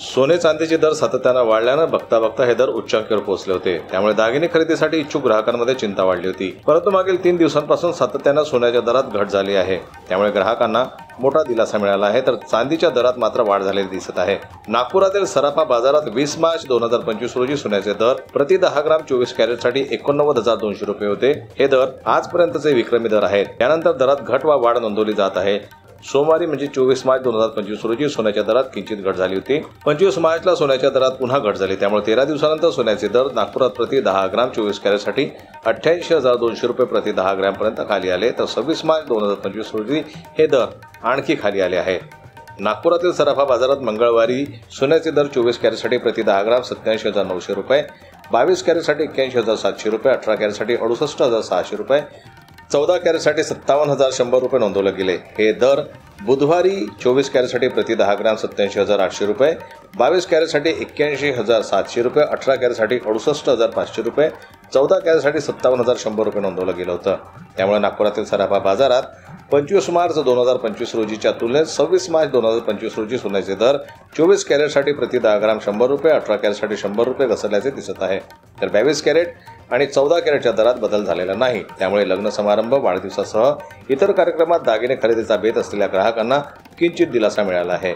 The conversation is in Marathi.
सोने चांदीचे दर सातत्यानं वाढल्यानं बघता बघता हे दर उच्चांकीवर पोहोचले होते। त्यामुळे दागिने खरेदीसाठी इच्छुक ग्राहकांमध्ये चिंता वाढली होती। परंतु मागील 3 दिवसांपासून सातत्यानं सोन्याच्या दरात घट झाली आहे। त्यामुळे ग्राहकांना मोठा दिलासा मिळाला आहे, तर चांदीच्या दरात मात्र वाढ झालेली दिसत आहे। नागपुरातील सराफा बाजारात 20 मार्च 2025 रोजी सोन्याचे दर प्रति 10 ग्राम 24 कॅरेटसाठी 89,200 रुपये होते। हे दर आजपर्यंतचे विक्रमी दर आहेत। त्यानंतर दरात घट वा वाढ नोंदवली जात आहे। सोमवारी म्हणजे 24 मार्च 2025 रोजी सोन्याच्या दरात किंचित घट झाली होती। 25 मार्चला सोन्याच्या दरात पुन्हा घट झाली। त्यामुळे 13 दिवसानंतर सोन्याचे दर नागपुरात प्रति 10 ग्राम 24 कॅरेटसाठी 88,200 रुपये प्रति 10 ग्रॅम पर्यंत खाली आले, तर 26 मार्च 2025 रोजी हे दर आणखी खाली आले आहेत। नागपुरातील सराफा बाजारात मंगळवारी सोन्याचे दर 24 कॅरेटसाठी प्रति 10 ग्राम 87,900 रुपये, 22 कॅरेटसाठी 81,700 रुपये, 18 कॅरेटसाठी 68,600 रुपये, 14 कॅरेटसाठी 57,100 रुपये नोंदवले गेले। हे दर बुधवारी 24 कॅरेटसाठी प्रति 10 ग्राम 87,800 रुपये, 22 कॅरेटसाठी 81,700 रुपये, 18 कॅरेटसाठी 68,500 रुपये, 14 कॅरेटसाठी 57,100 रुपये नोंदवलं गेलं होतं। त्यामुळे नागपुरातील सराफा बाजारात 25 मार्च 2025 रोजीच्या तुलनेत 26 मार्च 2025 रोजी सोन्याचे दर 24 कॅरेटसाठी प्रति 10 ग्राम 100 रुपये, 18 कॅरेटसाठी 100 रुपये घसरल्याचे दिसत आहे। तर 22 कॅरेट आणि 14 कॅरेटच्या दरात बदल झालेला नाही। त्यामुळे लग्न समारंभ, वाढदिवसासह इतर कार्यक्रमात दागिने खरेदीचा बेत असलेल्या ग्राहकांना किंचित दिलासा मिळाला आहे।